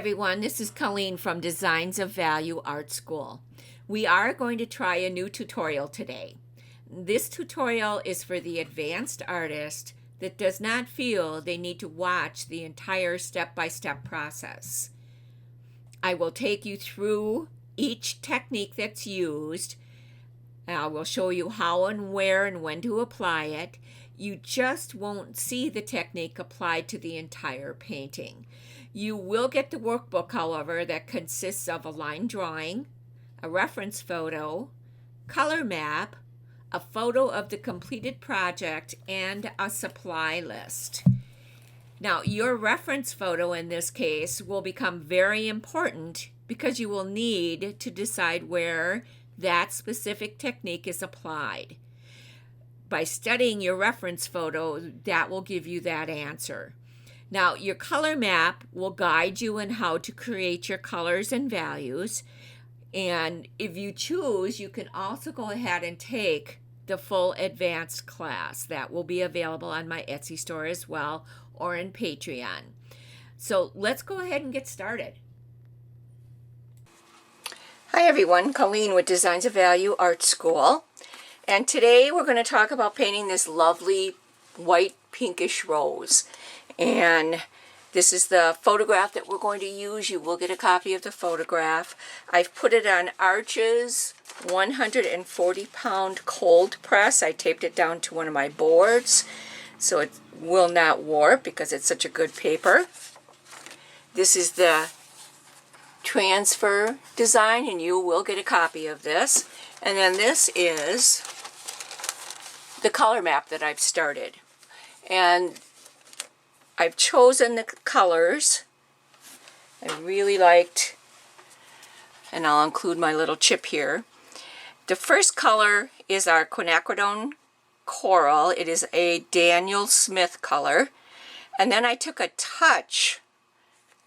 everyone, this is Colleen from Designs of Value Art School. We are going to try a new tutorial today. This tutorial is for the advanced artist that does not feel they need to watch the entire step-by-step process. I will take you through each technique that's used. I will show you how and where and when to apply it. You just won't see the technique applied to the entire painting. You will get the workbook, however, that consists of a line drawing, a reference photo, color map, a photo of the completed project, and a supply list. Now, your reference photo in this case will become very important because you will need to decide where that specific technique is applied. By studying your reference photo, that will give you that answer. Now, your color map will guide you in how to create your colors and values. And if you choose, you can also go ahead and take the full advanced class. That will be available on my Etsy store as well, or in Patreon. So let's go ahead and get started. Hi everyone, Colleen with Designs of Value Art School. And today we're going to talk about painting this lovely white pinkish rose. And this is the photograph that we're going to use. You will get a copy of the photograph. I've put it on Arches 140-pound cold press. I taped it down to one of my boards so it will not warp because it's such a good paper. This is the transfer design, and you will get a copy of this. And then this is the color map that I've started. And I've chosen the colors. I really liked, and I'll include my little chip here. The first color is our quinacridone coral. It is a Daniel Smith color. And then I took a touch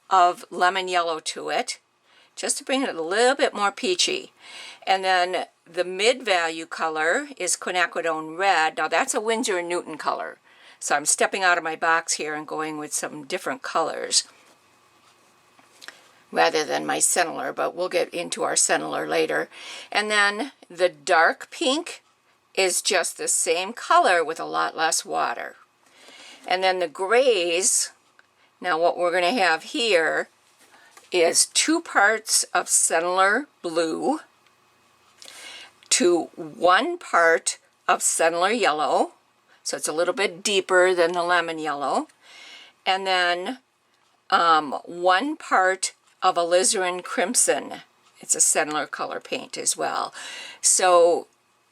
of lemon yellow to it, just to bring it a little bit more peachy. And then the mid-value color is quinacridone red. Now that's a Windsor and Newton color. So I'm stepping out of my box here and going with some different colors rather than my Cennler, but we'll get into our Cennler later. And then the dark pink is just the same color with a lot less water. And then the grays, now what we're going to have here is 2 parts of Cennler blue to 1 part of Cennler yellow. So it's a little bit deeper than the lemon yellow. And then 1 part of alizarin crimson. It's a Cennler color paint as well. So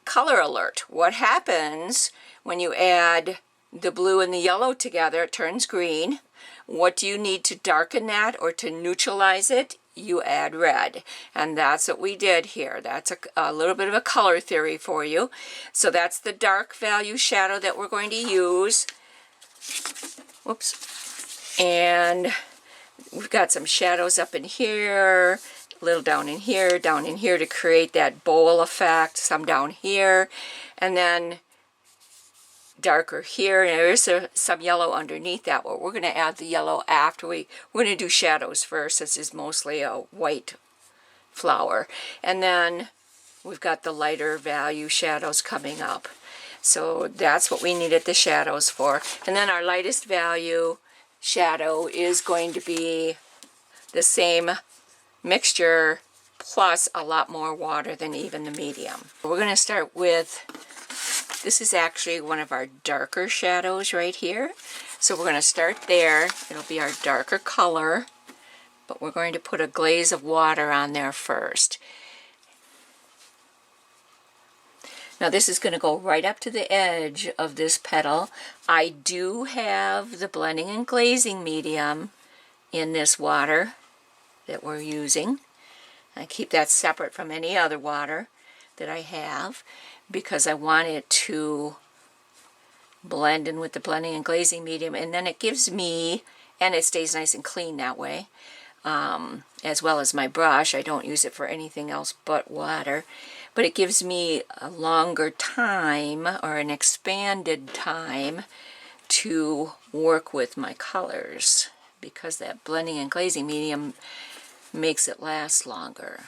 color alert. What happens when you add the blue and the yellow together? It turns green. What do you need to darken that or to neutralize it? You add red. And that's what we did here. That's a little bit of a color theory for you. So that's the dark value shadow that we're going to use. Whoops. And we've got some shadows up in here, a little down in here to create that bowl effect, some down here, and then darker here, and there's some yellow underneath that, but we're going to add the yellow after we're going to do shadows first. This is mostly a white flower. And then we've got the lighter value shadows coming up. So that's what we needed the shadows for. And then our lightest value shadow is going to be the same mixture plus a lot more water than even the medium. We're going to start with, this is actually one of our darker shadows right here. So we're going to start there. It'll be our darker color, but we're going to put a glaze of water on there first. Now this is going to go right up to the edge of this petal. I do have the blending and glazing medium in this water that we're using. I keep that separate from any other water that I have, because I want it to blend in with the blending and glazing medium, and then it gives me, and it stays nice and clean that way, as well as my brush. I don't use it for anything else but water, but it gives me a longer time, or an expanded time, to work with my colors because that blending and glazing medium makes it last longer.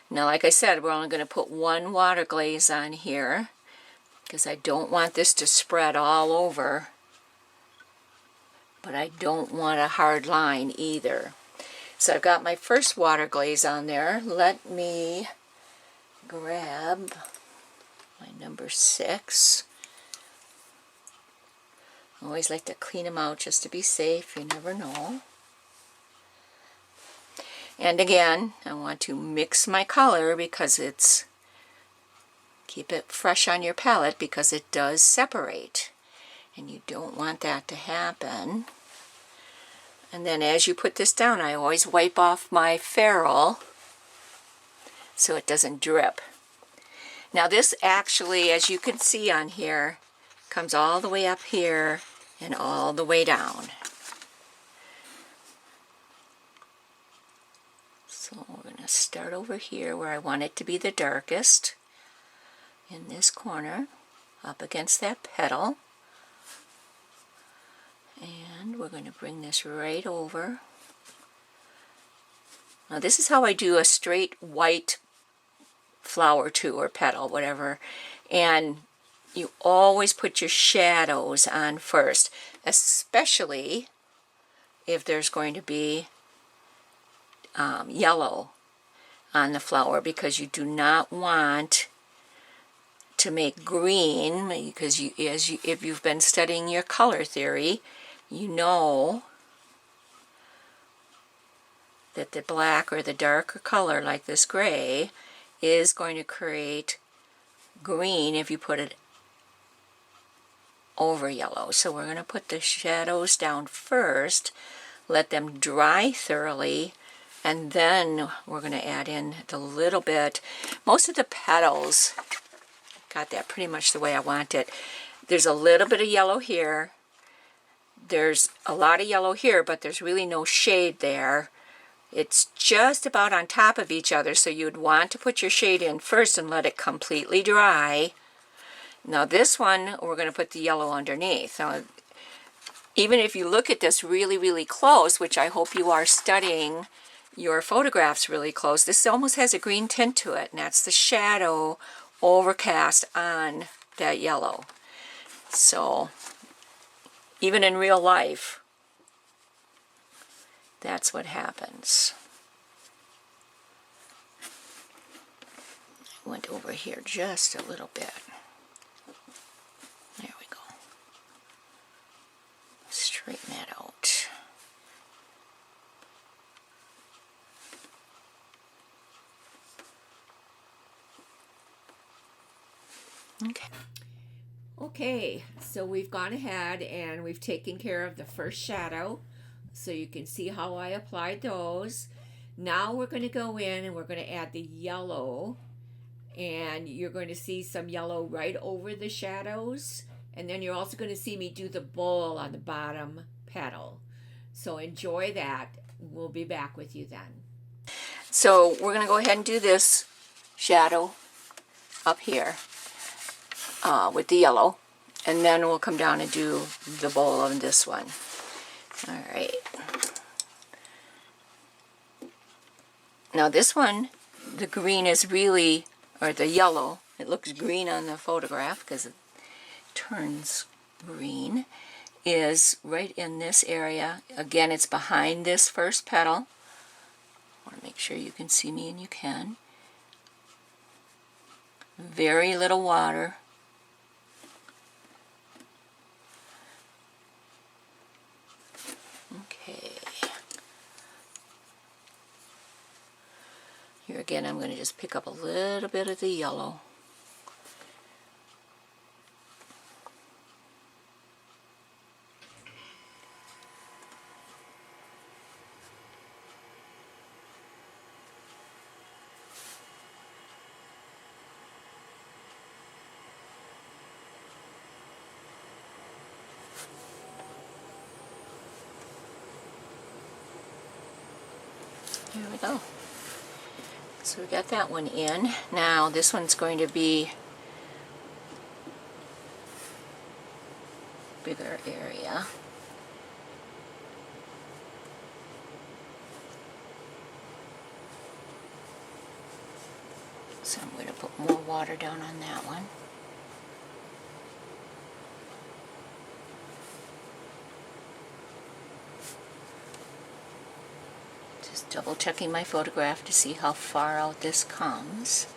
Now, like I said, we're only going to put one water glaze on here because I don't want this to spread all over, but I don't want a hard line either. So I've got my first water glaze on there. Let me grab my number 6. I always like to clean them out just to be safe. You never know. And again, I want to mix my color because keep it fresh on your palette because it does separate. And you don't want that to happen. And then as you put this down, I always wipe off my ferrule so it doesn't drip. Now this actually, as you can see on here, comes all the way up here and all the way down. So we're going to start over here where I want it to be the darkest, in this corner, up against that petal. And we're going to bring this right over. Now this is how I do a straight white flower too, or petal, whatever. And you always put your shadows on first, especially if there's going to be yellow on the flower, because you do not want to make green, because if you've been studying your color theory, you know that the black or the darker color like this gray is going to create green if you put it over yellow. So we're going to put the shadows down first, let them dry thoroughly, and then we're going to add in the little bit. Most of the petals got that pretty much the way I want it. There's a little bit of yellow here. There's a lot of yellow here, but there's really no shade there. It's just about on top of each other, so you'd want to put your shade in first and let it completely dry. Now this one, we're going to put the yellow underneath. Now, even if you look at this really, really close, which I hope you are studying your photographs really close, this almost has a green tint to it, and that's the shadow overcast on that yellow. So even in real life, that's what happens. I went over here just a little bit. There we go. Straighten that out. Okay, so we've gone ahead and we've taken care of the first shadow, so you can see how I applied those. Now we're going to go in and we're going to add the yellow, and you're going to see some yellow right over the shadows, and then you're also going to see me do the bowl on the bottom petal. So enjoy that. We'll be back with you then. So we're going to go ahead and do this shadow up here with the yellow, and then we'll come down and do the bowl on this one. All right. Now this one, the green is really, or the yellow, it looks green on the photograph because it turns green, is right in this area. Again, it's behind this first petal. I want to make sure you can see me, and you can. Very little water. Okay. Here again, I'm going to just pick up a little bit of the yellow. Here we go. So we got that one in. Now this one's going to be bigger area. So I'm going to put more water down on that one. Just double checking my photograph to see how far out this comes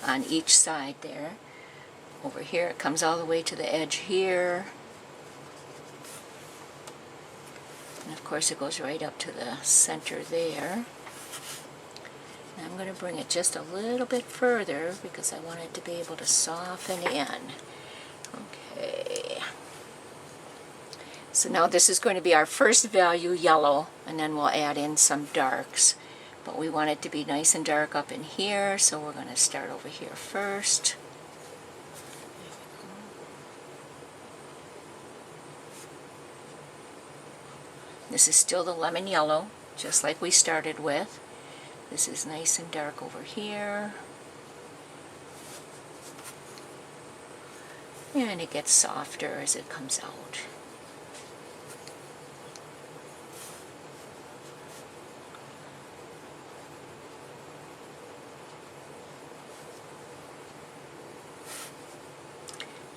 on each side there. Over here it comes all the way to the edge here. And of course it goes right up to the center there. And I'm going to bring it just a little bit further because I want it to be able to soften in. Okay. So now this is going to be our first value, yellow, and then we'll add in some darks. But we want it to be nice and dark up in here, so we're going to start over here first. This is still the lemon yellow, just like we started with. This is nice and dark over here. And it gets softer as it comes out.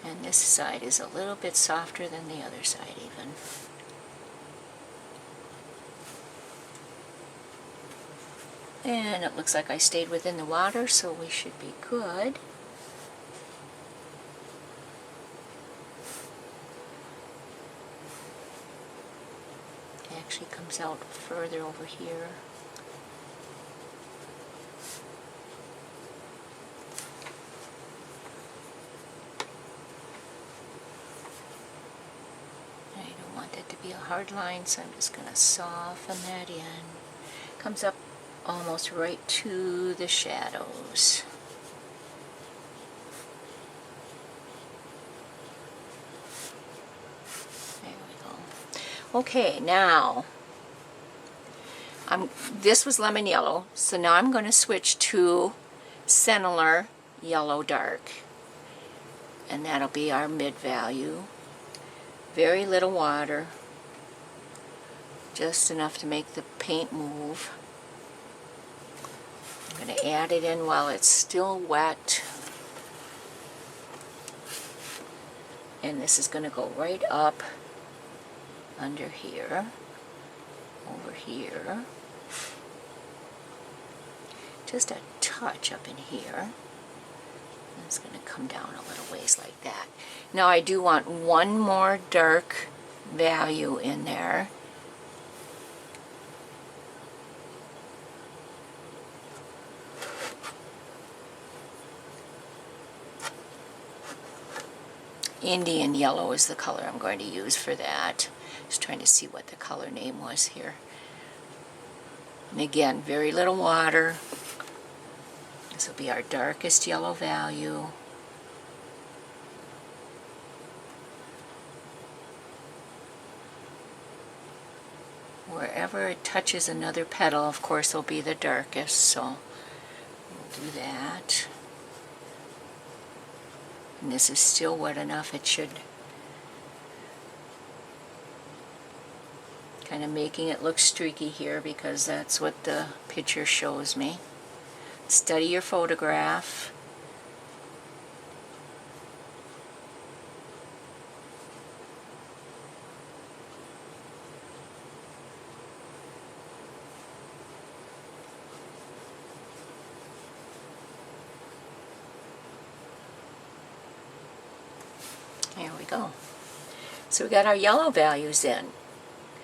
And this side is a little bit softer than the other side even. And it looks like I stayed within the water, so we should be good. It actually comes out further over here. I don't want that to be a hard line, so I'm just going to soften that in. Comes up almost right to the shadows. There we go. Okay, now this was lemon yellow, so now I'm going to switch to Sentinel Yellow Dark, and that'll be our mid value. Very little water, just enough to make the paint move. I'm going to add it in while it's still wet. And this is going to go right up under here, over here. Just a touch up in here. And it's going to come down a little ways like that. Now I do want one more dark value in there. Indian yellow is the color I'm going to use for that. Just trying to see what the color name was here. And again, very little water. This will be our darkest yellow value. Wherever it touches another petal, of course, will be the darkest, so we'll do that. And this is still wet enough, it should kind of making it look streaky here because that's what the picture shows me. Study your photograph. There we go. So we got our yellow values in.